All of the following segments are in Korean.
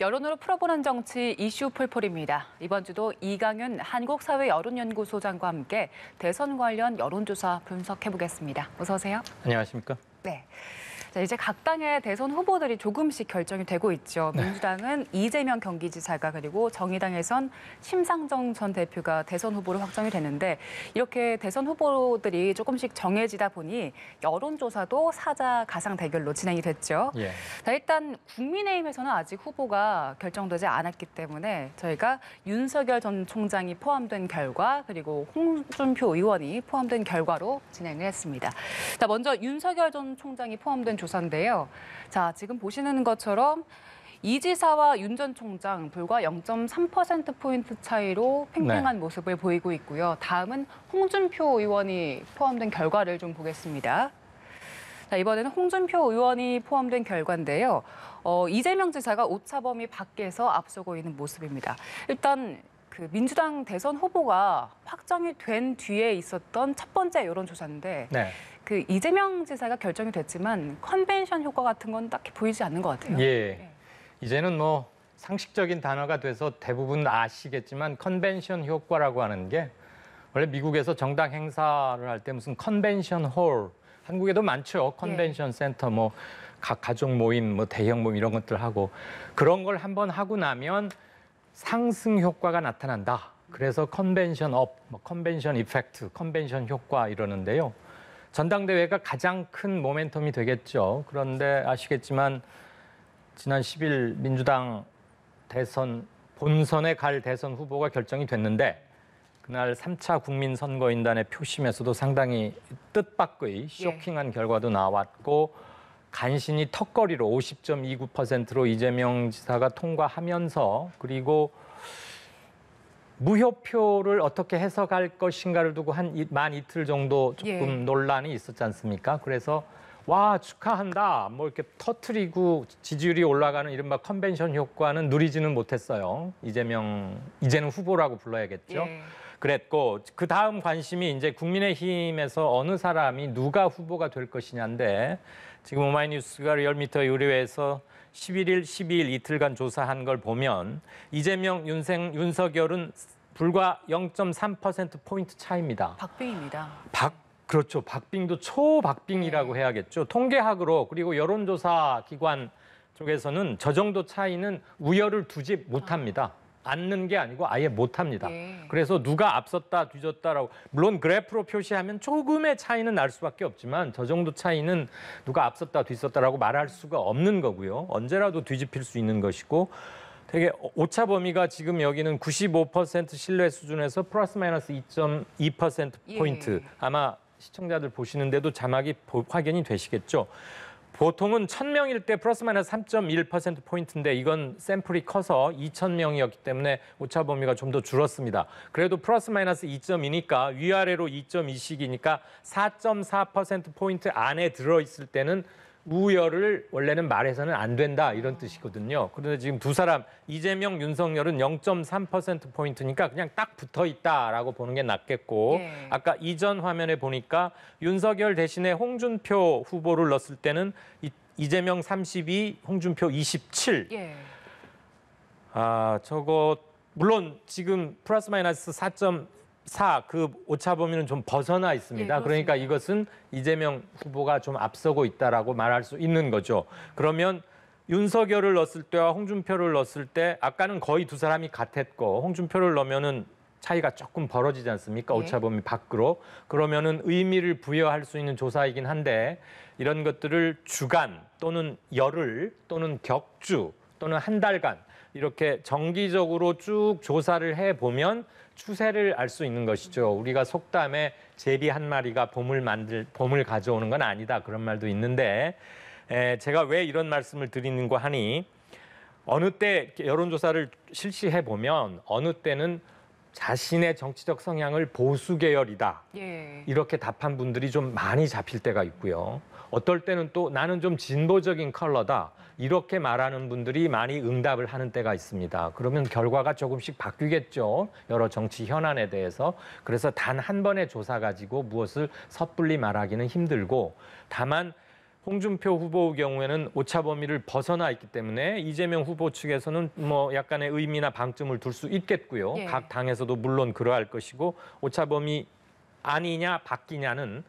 여론으로 풀어보는 정치 이슈 풀풀입니다. 이번 주도 이강윤 한국사회여론연구소장과 함께 대선 관련 여론조사 분석해보겠습니다. 어서 오세요. 안녕하십니까? 네. 자, 이제 각 당의 대선 후보들이 조금씩 결정이 되고 있죠. 민주당은 이재명 경기지사가 그리고 정의당에선 심상정 전 대표가 대선 후보로 확정이 됐는데 이렇게 대선 후보들이 조금씩 정해지다 보니 여론조사도 사자 가상 대결로 진행이 됐죠. 예. 자, 일단 국민의힘에서는 아직 후보가 결정되지 않았기 때문에 저희가 윤석열 전 총장이 포함된 결과 그리고 홍준표 의원이 포함된 결과로 진행을 했습니다. 자, 먼저 윤석열 전 총장이 포함된 조사인데요. 자, 지금 보시는 것처럼 이 지사와 윤 전 총장 불과 0.3%포인트 차이로 팽팽한 모습을 보이고 있고요. 다음은 홍준표 의원이 포함된 결과를 좀 보겠습니다. 자, 이번에는 홍준표 의원이 포함된 결과인데요. 이재명 지사가 오차범위 밖에서 앞서고 있는 모습입니다. 일단 그 민주당 대선 후보가 확정이 된 뒤에 있었던 첫 번째 여론조사인데 그 이재명 지사가 결정이 됐지만 컨벤션 효과 같은 건 딱히 보이지 않는 것 같아요. 예. 이제는 뭐 상식적인 단어가 돼서 대부분 아시겠지만 컨벤션 효과라고 하는 게 원래 미국에서 정당 행사를 할 때 무슨 컨벤션 홀, 한국에도 많죠. 컨벤션 센터, 뭐 가족 모임, 뭐 대형 모임 이런 것들 하고 그런 걸 한번 하고 나면 상승 효과가 나타난다. 그래서 컨벤션 업, 뭐 컨벤션 이펙트, 컨벤션 효과 이러는데요. 전당대회가 가장 큰 모멘텀이 되겠죠. 그런데 아시겠지만 지난 10일 민주당 대선 본선에 갈 대선 후보가 결정이 됐는데 그날 3차 국민선거인단의 표심에서도 상당히 뜻밖의 쇼킹한 결과도 나왔고 간신히 턱걸이로 50.29%로 이재명 지사가 통과하면서 그리고 무효표를 어떻게 해석할 것인가를 두고 만 이틀 정도 조금 논란이 있었지 않습니까? 그래서 와 축하한다 뭐 이렇게 터트리고 지지율이 올라가는 이른바 컨벤션 효과는 누리지는 못했어요. 이제는 후보라고 불러야겠죠. 그랬고 그 다음 관심이 이제 국민의힘에서 어느 사람이 누가 후보가 될 것이냐인데 지금 오마이뉴스가 리얼미터 의뢰에서 11일, 12일 이틀간 조사한 걸 보면 이재명, 윤석열은 불과 0.3%포인트 차이입니다. 박빙입니다. 그렇죠. 박빙도 초박빙이라고 해야겠죠. 통계학으로 그리고 여론조사 기관 쪽에서는 저 정도 차이는 우열을 두지 못합니다. 않는 게 아니고 아예 못합니다. 그래서 누가 앞섰다 뒤졌다라고 물론 그래프로 표시하면 조금의 차이는 날 수밖에 없지만 저 정도 차이는 누가 앞섰다 뒤섰다라고 말할 수가 없는 거고요. 언제라도 뒤집힐 수 있는 것이고 되게 오차 범위가 지금 여기는 95% 신뢰 수준에서 플러스 마이너스 2.2%포인트 아마 시청자들 보시는데도 자막이 확인이 되시겠죠. 보통은 1,000명일 때 플러스 마이너스 3.1%포인트인데 이건 샘플이 커서 2,000명이었기 때문에 오차 범위가 좀 더 줄었습니다. 그래도 플러스 마이너스 2.2니까 위아래로 2.2씩이니까 4.4%포인트 안에 들어있을 때는 우열을 원래는 말해서는 안 된다 이런 뜻이거든요. 그런데 지금 두 사람 이재명, 윤석열은 0.3%포인트니까 그냥 딱 붙어 있다라고 보는 게 낫겠고 아까 이전 화면에 보니까 윤석열 대신에 홍준표 후보를 넣었을 때는 이재명 32, 홍준표 27. 저거 물론 지금 플러스 마이너스 4.4 그 오차 범위는 좀 벗어나 있습니다. 그러니까 이것은 이재명 후보가 좀 앞서고 있다라고 말할 수 있는 거죠. 그러면 윤석열을 넣었을 때와 홍준표를 넣었을 때 아까는 거의 두 사람이 같았고 홍준표를 넣으면은 차이가 조금 벌어지지 않습니까? 오차 범위 밖으로. 그러면은 의미를 부여할 수 있는 조사이긴 한데 이런 것들을 주간 또는 열흘 또는 격주 또는 한 달간 이렇게 정기적으로 쭉 조사를 해보면 추세를 알 수 있는 것이죠. 우리가 속담에 제비 한 마리가 봄을 가져오는 건 아니다. 그런 말도 있는데 제가 왜 이런 말씀을 드리는가 하니 어느 때 여론조사를 실시해 보면 어느 때는 자신의 정치적 성향을 보수 계열이다. 이렇게 답한 분들이 좀 많이 잡힐 때가 있고요. 어떨 때는 또 나는 좀 진보적인 컬러다. 이렇게 말하는 분들이 많이 응답을 하는 때가 있습니다. 그러면 결과가 조금씩 바뀌겠죠. 여러 정치 현안에 대해서. 그래서 단 한 번의 조사 가지고 무엇을 섣불리 말하기는 힘들고 다만 홍준표 후보의 경우에는 오차 범위를 벗어나 있기 때문에 이재명 후보 측에서는 뭐 약간의 의미나 방점을 둘 수 있겠고요. 예. 각 당에서도 물론 그러할 것이고 오차 범위 아니냐 바뀌냐는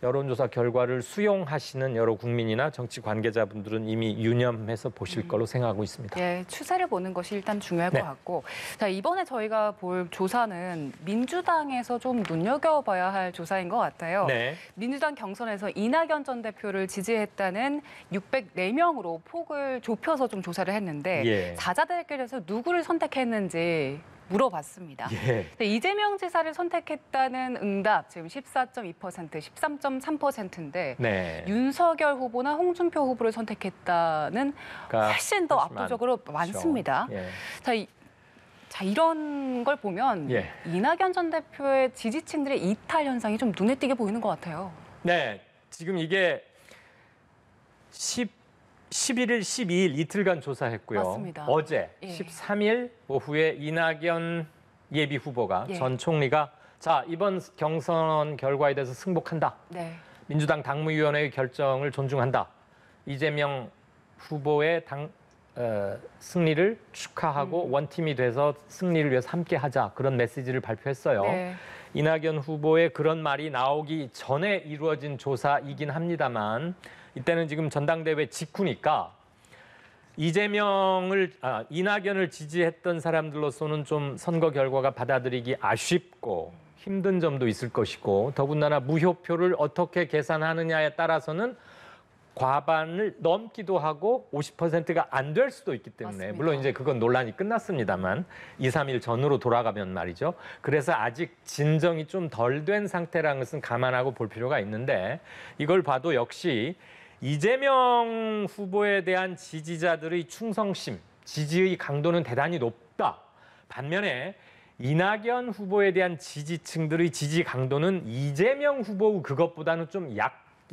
여론조사 결과를 수용하시는 여러 국민이나 정치 관계자분들은 이미 유념해서 보실 걸로 생각하고 있습니다. 예, 추세를 보는 것이 일단 중요할 네. 것 같고, 자, 이번에 저희가 볼 조사는 민주당에서 좀 눈여겨봐야 할 조사인 것 같아요. 네. 민주당 경선에서 이낙연 전 대표를 지지했다는 604명으로 폭을 좁혀서 좀 조사를 했는데 예. 사자들끼리서 누구를 선택했는지 물어봤습니다. 예. 근데 이재명 지사를 선택했다는 응답 지금 14.2%, 13.3%인데 네. 윤석열 후보나 홍준표 후보를 선택했다는 그러니까 훨씬 더 훨씬 압도적으로 많습니다. 예. 자, 이런 걸 보면 예. 이낙연 전 대표의 지지층들의 이탈 현상이 좀 눈에 띄게 보이는 것 같아요. 네, 지금 이게 11일, 12일 이틀간 조사했고요. 맞습니다. 어제 예. 13일 오후에 이낙연 예비 후보가 예. 전 총리가 자, 이번 경선 결과에 대해서 승복한다. 네. 민주당 당무위원회의 결정을 존중한다. 이재명 후보의 승리를 축하하고 원팀이 돼서 승리를 위해서 함께하자. 그런 메시지를 발표했어요. 네. 이낙연 후보의 그런 말이 나오기 전에 이루어진 조사이긴 합니다만 이때는 지금 전당대회 직후니까 이낙연을 지지했던 사람들로서는 좀 선거 결과가 받아들이기 아쉽고 힘든 점도 있을 것이고 더군다나 무효표를 어떻게 계산하느냐에 따라서는 과반을 넘기도 하고 50%가 안 될 수도 있기 때문에 맞습니다. 물론 이제 그건 논란이 끝났습니다만 2, 3일 전으로 돌아가면 말이죠. 그래서 아직 진정이 좀 덜 된 상태라는 것은 감안하고 볼 필요가 있는데 이걸 봐도 역시 이재명 후보에 대한 지지자들의 충성심, 지지의 강도는 대단히 높다. 반면에 이낙연 후보에 대한 지지층들의 지지 강도는 이재명 후보 그것보다는 좀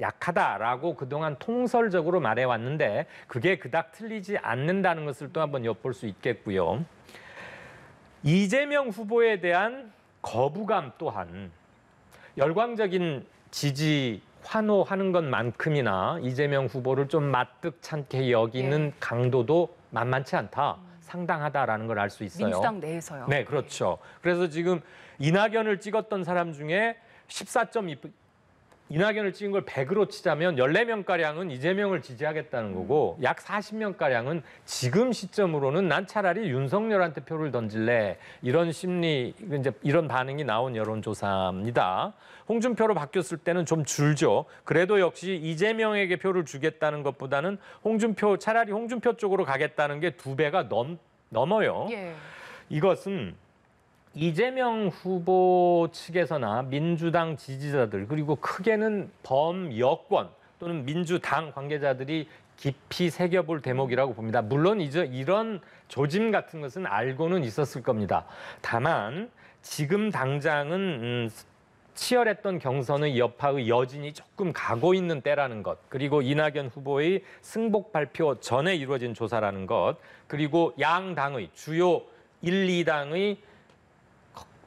약하다라고 그동안 통설적으로 말해왔는데 그게 그닥 틀리지 않는다는 것을 또 한번 엿볼 수 있겠고요. 이재명 후보에 대한 거부감 또한 열광적인 지지 환호하는 것만큼이나 이재명 후보를 좀 마뜩찮게 여기는 강도도 만만치 않다. 상당하다라는 걸 알 수 있어요. 민주당 내에서요. 네, 그렇죠. 그래서 지금 이낙연을 찍었던 사람 중에 14.2, 이낙연을 찍은 걸 100으로 치자면 14명가량은 이재명을 지지하겠다는 거고 약 40명가량은 지금 시점으로는 난 차라리 윤석열한테 표를 던질래. 이런 심리, 이제 이런 반응이 나온 여론조사입니다. 홍준표로 바뀌었을 때는 좀 줄죠. 그래도 역시 이재명에게 표를 주겠다는 것보다는 차라리 홍준표 쪽으로 가겠다는 게 2배가 넘어요. 예. 이것은 이재명 후보 측에서나 민주당 지지자들 그리고 크게는 범여권 또는 민주당 관계자들이 깊이 새겨볼 대목이라고 봅니다. 물론 이제 이런 조짐 같은 것은 알고는 있었을 겁니다. 다만 지금 당장은 치열했던 경선의 여파의 여진이 조금 가고 있는 때라는 것, 그리고 이낙연 후보의 승복 발표 전에 이루어진 조사라는 것, 그리고 양 당의 주요 1, 2당의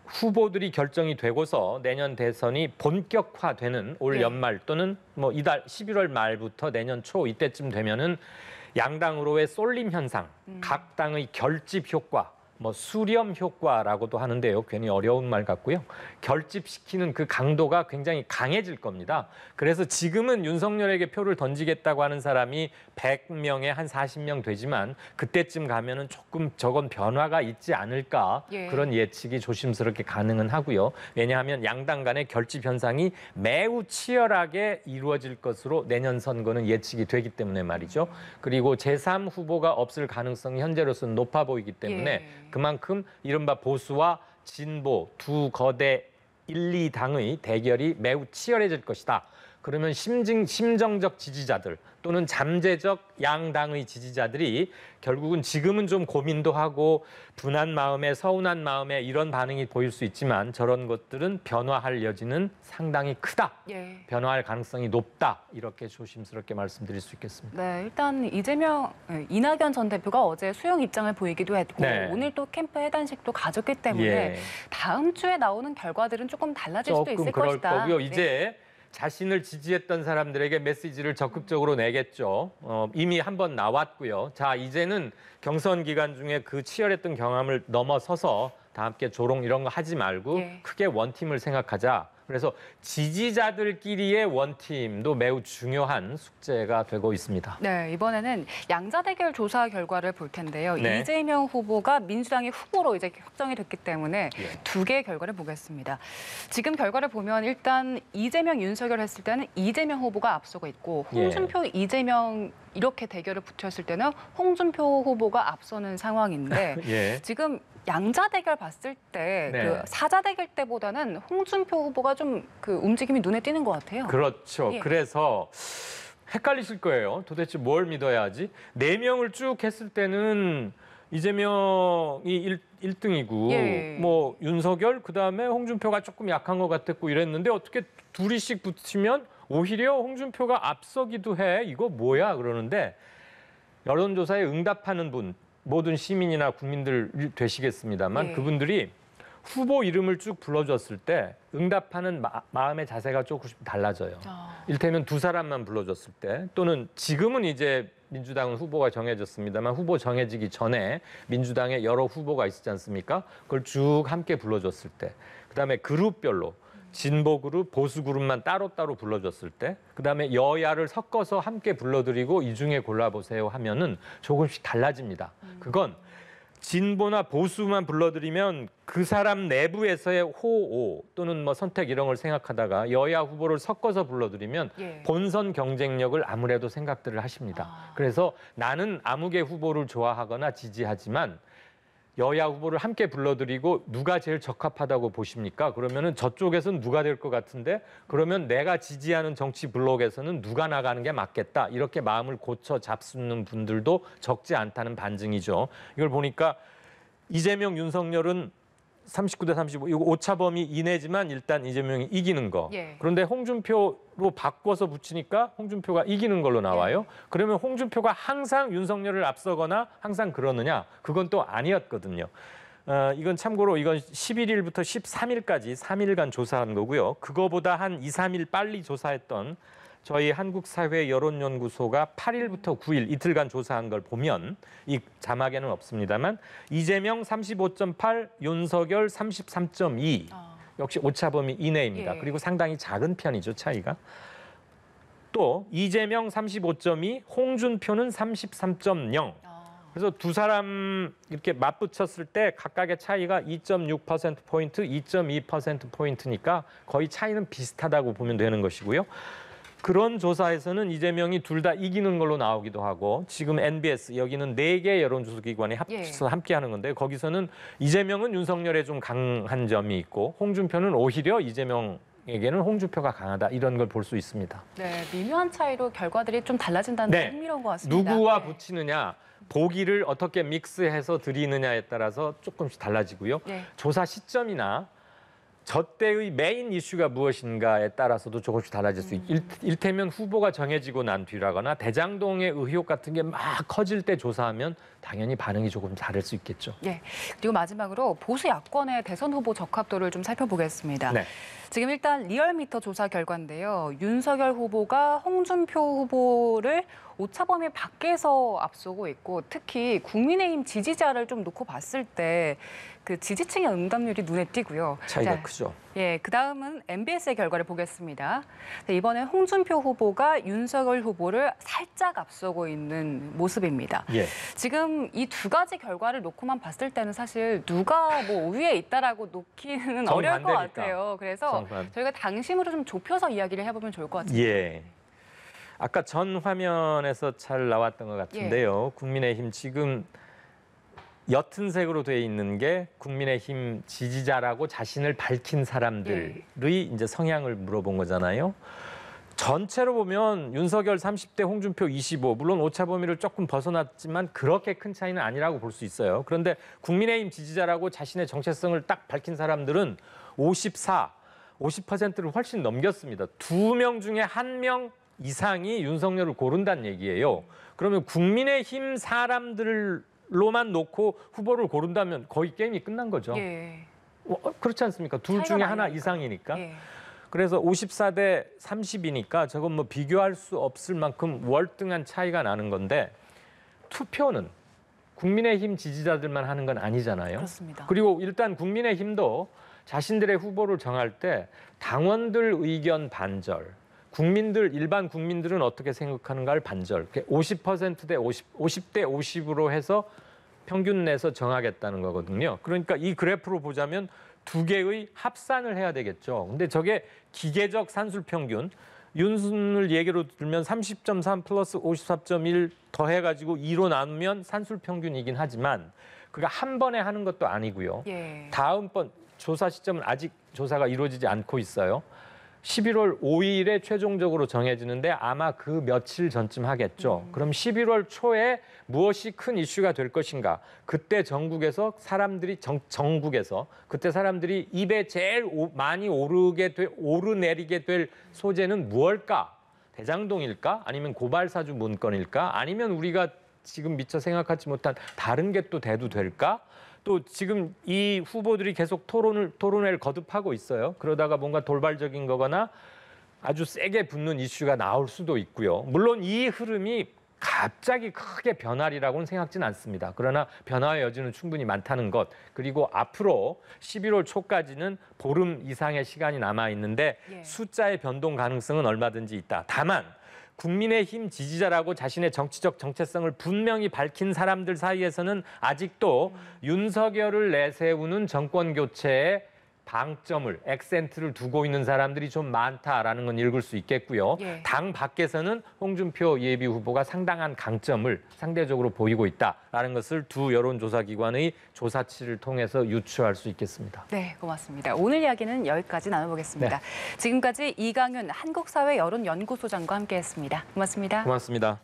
후보들이 결정이 되고서 내년 대선이 본격화되는 올 네. 연말 또는 뭐 이달 11월 말부터 내년 초 이때쯤 되면은 양당으로의 쏠림 현상, 각 당의 결집 효과, 뭐 수렴 효과라고도 하는데요. 괜히 어려운 말 같고요. 결집시키는 그 강도가 굉장히 강해질 겁니다. 그래서 지금은 윤석열에게 표를 던지겠다고 하는 사람이 100명에 한 40명 되지만 그때쯤 가면은 조금 저건 변화가 있지 않을까 예. 그런 예측이 조심스럽게 가능은 하고요. 왜냐하면 양당 간의 결집 현상이 매우 치열하게 이루어질 것으로 내년 선거는 예측이 되기 때문에 말이죠. 그리고 제3 후보가 없을 가능성이 현재로서는 높아 보이기 때문에 예. 그만큼 이른바 보수와 진보 두 거대 1, 2당의 대결이 매우 치열해질 것이다. 그러면 심정적 지지자들 또는 잠재적 양당의 지지자들이 결국은 지금은 좀 고민도 하고 분한 마음에 서운한 마음에 이런 반응이 보일 수 있지만 저런 것들은 변화할 여지는 상당히 크다. 예. 변화할 가능성이 높다. 이렇게 조심스럽게 말씀드릴 수 있겠습니다. 네, 일단 이낙연 전 대표가 어제 수용 입장을 보이기도 했고 네. 오늘 또 캠프 해단식도 가졌기 때문에 예. 다음 주에 나오는 결과들은 조금 달라질 수도 조금 있을 그럴 것이다. 거고요. 네. 이제 자신을 지지했던 사람들에게 메시지를 적극적으로 내겠죠. 이미 한번 나왔고요. 자, 이제는 경선 기간 중에 그 치열했던 경험을 넘어서서 다 함께 조롱 이런 거 하지 말고 예. 크게 원팀을 생각하자. 그래서 지지자들끼리의 원팀도 매우 중요한 숙제가 되고 있습니다. 네, 이번에는 양자 대결 조사 결과를 볼 텐데요. 네. 이재명 후보가 민주당의 후보로 이제 확정이 됐기 때문에 예. 두 개의 결과를 보겠습니다. 지금 결과를 보면 일단 이재명, 윤석열 했을 때는 이재명 후보가 앞서고 있고 홍준표, 이재명 이렇게 대결을 붙였을 때는 홍준표 후보가 앞서는 상황인데 예. 지금 양자 대결 봤을 때 네. 그 사자 대결 때보다는 홍준표 후보가 좀 그 움직임이 눈에 띄는 것 같아요. 그렇죠. 예. 그래서 헷갈리실 거예요. 도대체 뭘 믿어야 하지? 4명을 쭉 했을 때는 이재명이 1등이고 예. 뭐 윤석열 그다음에 홍준표가 조금 약한 것 같았고 이랬는데 어떻게 둘이씩 붙이면 오히려 홍준표가 앞서기도 해. 이거 뭐야? 그러는데 여론조사에 응답하는 분 모든 시민이나 국민들 되시겠습니다만 예. 그분들이 후보 이름을 쭉 불러줬을 때 응답하는 마음의 자세가 조금씩 달라져요. 이를테면 두 사람만 불러줬을 때 또는 지금은 이제 민주당은 후보가 정해졌습니다만 후보 정해지기 전에 민주당에 여러 후보가 있지 않습니까? 그걸 쭉 함께 불러줬을 때 그다음에 그룹별로 진보 그룹, 보수 그룹만 따로따로 불러줬을 때 그다음에 여야를 섞어서 함께 불러드리고 이 중에 골라보세요 하면은 조금씩 달라집니다. 그건 진보나 보수만 불러들이면 그 사람 내부에서의 호오 또는 뭐 선택 이런 걸 생각하다가 여야 후보를 섞어서 불러들이면 예. 본선 경쟁력을 아무래도 생각들을 하십니다. 그래서 나는 아무개 후보를 좋아하거나 지지하지만 여야 후보를 함께 불러들이고 누가 제일 적합하다고 보십니까? 그러면은 저쪽에서는 누가 될 것 같은데 그러면 내가 지지하는 정치 블록에서는 누가 나가는 게 맞겠다. 이렇게 마음을 고쳐 잡수는 분들도 적지 않다는 반증이죠. 이걸 보니까 이재명, 윤석열은 39대 35, 이거 오차 범위 이내지만 일단 이재명이 이기는 거. 예. 그런데 홍준표로 바꿔서 붙이니까 홍준표가 이기는 걸로 나와요. 그러면 홍준표가 항상 윤석열을 앞서거나 항상 그러느냐? 그건 또 아니었거든요. 이건 참고로 이건 11일부터 13일까지 3일간 조사한 거고요. 그거보다 한 2, 3일 빨리 조사했던 저희 한국사회여론연구소가 8일부터 9일 이틀간 조사한 걸 보면 이 자막에는 없습니다만 이재명 35.8, 윤석열 33.2 역시 오차범위 이내입니다. 예. 그리고 상당히 작은 편이죠, 차이가. 또 이재명 35.2, 홍준표는 33.0. 그래서 두 사람 이렇게 맞붙였을 때 각각의 차이가 2.6%포인트, 2.2%포인트니까 거의 차이는 비슷하다고 보면 되는 것이고요. 그런 조사에서는 이재명이 둘 다 이기는 걸로 나오기도 하고 지금 NBS 여기는 4개 여론조사 기관이 합쳐서 함께하는 건데 거기서는 이재명은 윤석열에 좀 강한 점이 있고 홍준표는 오히려 이재명에게는 홍준표가 강하다 이런 걸 볼 수 있습니다. 네, 미묘한 차이로 결과들이 좀 달라진다는 게 흥미로운 것 같습니다. 누구와 네. 붙이느냐, 보기를 어떻게 믹스해서 드리느냐에 따라서 조금씩 달라지고요. 네. 조사 시점이나 저 때의 메인 이슈가 무엇인가에 따라서도 조금씩 달라질 수 있고 일테면 후보가 정해지고 난 뒤라거나 대장동의 의혹 같은 게 막 커질 때 조사하면 당연히 반응이 조금 다를 수 있겠죠. 네. 그리고 마지막으로 보수 야권의 대선 후보 적합도를 좀 살펴보겠습니다. 네. 지금 일단 리얼미터 조사 결과인데요. 윤석열 후보가 홍준표 후보를 오차범위 밖에서 앞서고 있고 특히 국민의힘 지지자를 좀 놓고 봤을 때 그 지지층의 응답률이 눈에 띄고요. 차이가 자, 크죠. 예, 그다음은 MBS의 결과를 보겠습니다. 이번에 홍준표 후보가 윤석열 후보를 살짝 앞서고 있는 모습입니다. 예. 지금 이 두 가지 결과를 놓고만 봤을 때는 사실 누가 뭐 우위에 있다라고 놓기는 어려울 것 정반대니까. 같아요. 그래서 정반. 저희가 당심으로 좀 좁혀서 이야기를 해보면 좋을 것 같습니다. 예. 아까 전 화면에서 잘 나왔던 것 같은데요. 국민의힘 지금 옅은 색으로 되어 있는 게 국민의힘 지지자라고 자신을 밝힌 사람들의 이제 성향을 물어본 거잖아요. 전체로 보면 윤석열 30대, 홍준표 25, 물론 오차 범위를 조금 벗어났지만 그렇게 큰 차이는 아니라고 볼 수 있어요. 그런데 국민의힘 지지자라고 자신의 정체성을 딱 밝힌 사람들은 54, 50%를 훨씬 넘겼습니다. 2명 중에 1명 이상이 윤석열을 고른다는 얘기예요. 그러면 국민의힘 사람들로만 놓고 후보를 고른다면 거의 게임이 끝난 거죠. 예. 그렇지 않습니까? 둘 중에 차이가 하나 많이 이상이니까. 예. 그래서 54대 30이니까 저건 뭐 비교할 수 없을 만큼 월등한 차이가 나는 건데 투표는 국민의힘 지지자들만 하는 건 아니잖아요. 그렇습니다. 그리고 일단 국민의힘도 자신들의 후보를 정할 때 당원들 의견 반절, 일반 국민들은 어떻게 생각하는가를 반절, 50%대 50대 50으로 해서 평균 내서 정하겠다는 거거든요. 그러니까 이 그래프로 보자면 두 개의 합산을 해야 되겠죠. 근데 저게 기계적 산술 평균, 윤순을 얘기로 들면 30.3 플러스 54.1 더해가지고 2로 나누면 산술 평균이긴 하지만 그가 한 번에 하는 것도 아니고요. 예. 다음번 조사 시점은 아직 조사가 이루어지지 않고 있어요. 11월 5일에 최종적으로 정해지는데 아마 그 며칠 전쯤 하겠죠. 그럼 11월 초에 무엇이 큰 이슈가 될 것인가? 그때 전국에서 그때 사람들이 입에 제일 많이 오르내리게 될 소재는 무엇일까? 대장동일까? 아니면 고발사주 문건일까? 아니면 우리가 지금 미처 생각하지 못한 다른 게 또 대두 될까? 또 지금 이 후보들이 계속 토론회를 거듭하고 있어요. 그러다가 뭔가 돌발적인 거거나 아주 세게 붙는 이슈가 나올 수도 있고요. 물론 이 흐름이 갑자기 크게 변하리라고는 생각지는 않습니다. 그러나 변화의 여지는 충분히 많다는 것. 그리고 앞으로 11월 초까지는 보름 이상의 시간이 남아 있는데 숫자의 변동 가능성은 얼마든지 있다. 다만 국민의힘 지지자라고 자신의 정치적 정체성을 분명히 밝힌 사람들 사이에서는 아직도 윤석열을 내세우는 정권 교체에 방점을, 액센트를 두고 있는 사람들이 좀 많다라는 건 읽을 수 있겠고요. 예. 당 밖에서는 홍준표 예비 후보가 상당한 강점을 상대적으로 보이고 있다라는 것을 두 여론조사기관의 조사치를 통해서 유추할 수 있겠습니다. 네, 고맙습니다. 오늘 이야기는 여기까지 나눠보겠습니다. 지금까지 이강윤 한국사회 여론연구소장과 함께했습니다. 고맙습니다. 고맙습니다.